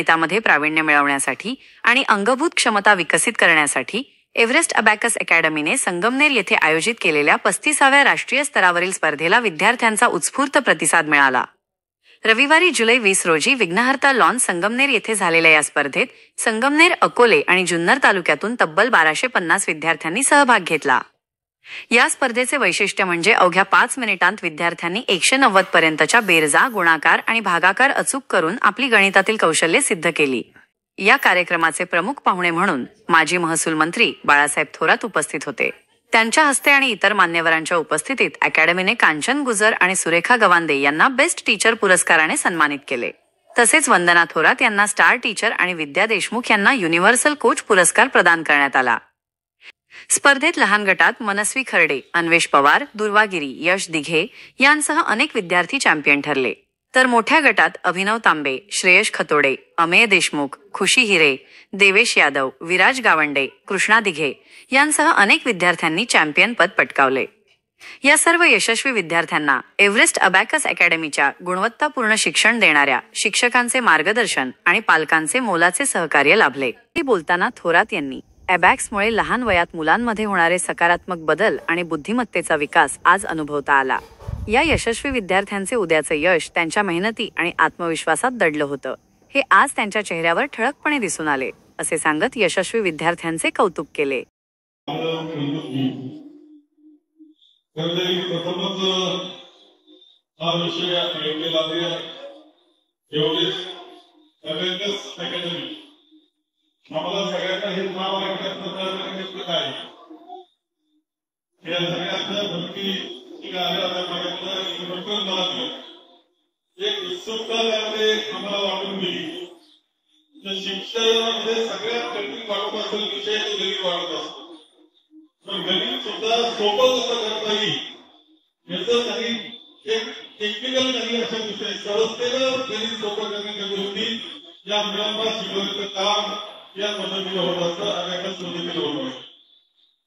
गणितामध्ये प्रावीण्य मिळवण्यासाठी आणि अंगभूत क्षमता विकसित करण्यासाठी एव्हरेस्ट अबॅकस अकॅडमीने संगमनेर येथे आयोजित केलेल्या 35व्या राष्ट्रीय स्तरावरील स्पर्धेला विद्यार्थ्यांचा उत्स्फूर्त प्रतिसाद मिळाला। रविवारी जुलै 20 रोजी विघ्नहर्ता लॉन संगमनेर येथे झालेल्या या स्पर्धेत संगमनेर, अकोले आणि जुन्नर तालुक्यातून तब्बल 1250 विद्यार्थ्यांनी सहभाग घेतला। या स्पर्धेचे वैशिष्ट्य म्हणजे अवघ्या 5 मिनिटांत विद्यार्थ्यांनी 190 पर्यंतच्या बेरजा, गुणाकार आणि भागाकार अचूक करून आपली गणितातील कौशल्ये सिद्ध केली। या कार्यक्रमाचे प्रमुख पाहुणे म्हणून माजी महसूल मंत्री बाळासाहेब थोरात उपस्थित होते। त्यांच्या हस्ते आणि इतर मान्यवरांच्या उपस्थितीत अकॅडमीने कांचन गुजर आणि सुरेखा गवांदे यांना बेस्ट टीचर पुरस्काराने सन्मानित केले। तसेच वंदना थोरात यांना स्टार टीचर आणि विद्या देशमुख यांना युनिव्हर्सल कोच पुरस्कार प्रदान करण्यात आला। स्पर्धेत लहान गटात मनस्वी खर्डे, अन्वेष पवार, दुर्वा गिरी, यश दिघे यांसह अनेक विद्यार्थी चॅम्पियन ठरले। तर मोठ्या गटात अभिनव तांबे, श्रेयश खतोडे, अमेय देशमुख, खुशी हिरे, देवेश यादव, विराज गावंडे, कृष्णा दिघे यांसह अनेक विद्यार्थ्यांनी चॅम्पियन पद पटकावले। या सर्व यशस्वी विद्यार्थ्यांना एव्हरेस्ट अबॅकस अकॅडमीच्या गुणवत्तापूर्ण शिक्षण देणाऱ्या शिक्षकांचे मार्गदर्शन आणि पालकांचे मोलाचे सहकार्य लाभले। बोलताना थोरात यांनी अबॅक्समुळे लहान वयात मुलांमध्ये होणारे सकारात्मक बदल आणि बुद्धिमत्तेचा विकास आज अनुभवता आला। या यशस्वी विद्यार्थ्यांचे उद्याचे यश त्यांच्या मेहनती आणि आत्मविश्वासात दडलं होतं, हे आज त्यांच्या चेहऱ्यावर ठळकपणे दिसून आले, असे सांगत यशस्वी विद्यार्थ्यांचे कौतुक केले। आम्हाला सगळ्यांना हे नाव ऐकण्यात आहे या सगळ्यांना भक्ती एक उत्सुकता त्यामध्ये आम्हाला वाटून गेली। शिक्षणामध्ये सगळ्यात कठीण वाटत असेल विषय तो गणित वाटत असतो, पण गणित सुद्धा सोपं कसं करता येईल याचं काही एक टेक्निकल काही अशा विषय सहजतेनं गणित सोपं करण्याच्या गोष्टी या मुलांना शिकवण्याचं काम या पद्धतीने होत असतं आणि एकाच पद्धतीने होत असतं।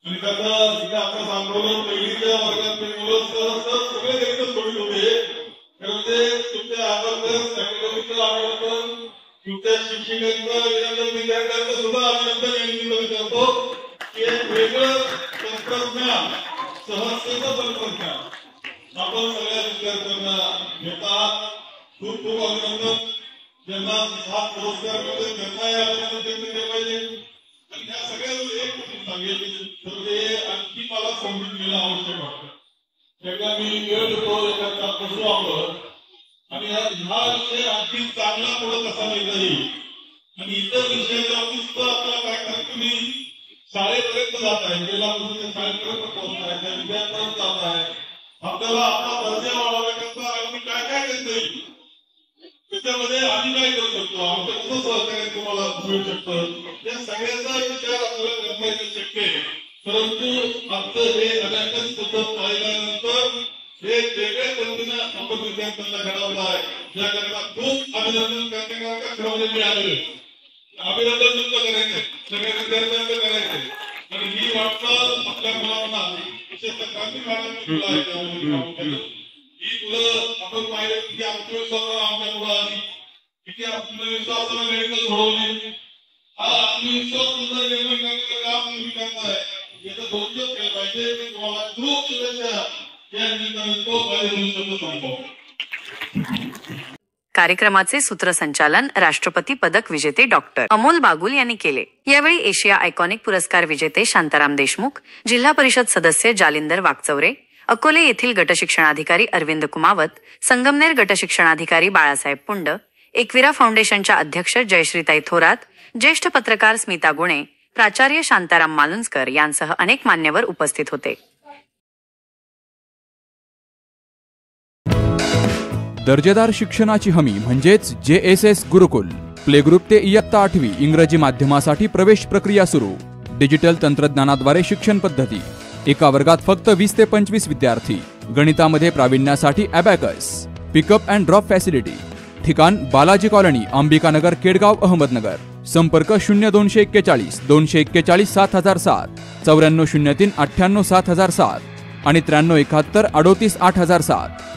आणि त्याचा तिथे आपण सांगतो पहिलीच्या वर्गात मुलं सहज सगळे गणित सोडून होते, म्हणजे तुमच्या अभ्यास अकॅडमीचं अभिनंदन, तुमच्या शिक्षकांचं अभिनंदन, विद्यार्थ्यांचं सुद्धा अभिनंदन यांनी करतो की एक वेगळं तंत्रज्ञान, सहजतेचं तंत्रज्ञान आपण सगळ्या विद्यार्थ्यांना घेतात। खूप खूप अभिनंदन। ज्यांना हा पुरस्कार मिळतो त्यांना या अभिनंदन दिले पाहिजे। आणि या सगळ्या एक सांगितले तर ते आणखी मला समजून घेणं आवश्यक वाटतं। एकदा मी वेळ देतो एखादा कसं वापरत आणि हा विषय आणखी चांगला पुढे कसा नेता येईल आणि इतर विषयाच्या बाबतीत आपल्याला काय करायचं, तुम्ही शाळेपर्यंत जात आहे, गेला शाळेपर्यंत पोहोचताय, त्या विद्यार्थ्यांपर्यंत जात आहे, आपल्याला आपला दर्जा वाढवण्याकरता आणखी काय काय करता येईल, त्याच्यामध्ये आम्ही काय करू शकतो, आमचं कसं सहकार्य तुम्हाला मिळू शकतं, या सगळ्यांचा विचार आपल्याला करता येणं शक्य आहे। परंतु आमचं हे अभ्यास पद्धत पाहिल्यानंतर हे वेगळ्या पद्धतीने आपण विद्यार्थ्यांना घडवलं आहे, याकरता खूप अभिनंदन करण्याकरता ठरवले मी आलेलो आहे। अभिनंदन तुमचं करायचंय, सगळ्या विद्यार्थ्यांचं करायचंय आणि ही वाटचाल आपल्या मुलांना विशेषतः क्रांती महाराजांनी ही तुला आपण पाहिलं किती आत्मविश्वासाला आमच्या मुलं आली, किती आत्मविश्वासाला मेडिकल घडवली, हा आत्मविश्वास सुद्धा निर्माण करण्याचं काम तुम्ही करताय, याचं कौतुक केलं पाहिजे। मी तुम्हाला खूप शुभेच्छा या निमित्ताने तो माझे शब्द सांगतो। कार्यक्रमाचे सूत्रसंचालन राष्ट्रपती पदक विजेते डॉक्टर अमोल बागुल यांनी केले। यावेळी एशिया आयकॉनिक पुरस्कार विजेते शांताराम देशमुख, जिल्हा परिषद सदस्य जालिंदर वाकचौरे, अकोले येथील गटशिक्षणाधिकारी अरविंद कुमावत, संगमनेर गटशिक्षणाधिकारी बाळासाहेब पुंड, एकविरा फाउंडेशनच्या अध्यक्ष जयश्रीताई थोरात, ज्येष्ठ पत्रकार स्मिता गुणे, प्राचार्य शांताराम मालुंजकर यांसह अनेक मान्यवर उपस्थित होते। दर्जेदार शिक्षणाची हमी म्हणजेच JSS गुरुकुल। प्ले ग्रुप ते इयत्ता 8वी इंग्रजी माध्यमासाठी प्रवेश प्रक्रिया सुरू। डिजिटल तंत्रज्ञानाद्वारे शिक्षण पद्धती। एका वर्गात फक्त 20 ते 25 विद्यार्थी। गणितामध्ये प्रावीण्यासाठी abacus. Pickup and drop facility. ठिकाण बालाजी कॉलनी, अंबिकानगर, केडगाव, अहमदनगर। संपर्क 0241 241 7007, 9403 98 7007 आणि 9371 38 8007।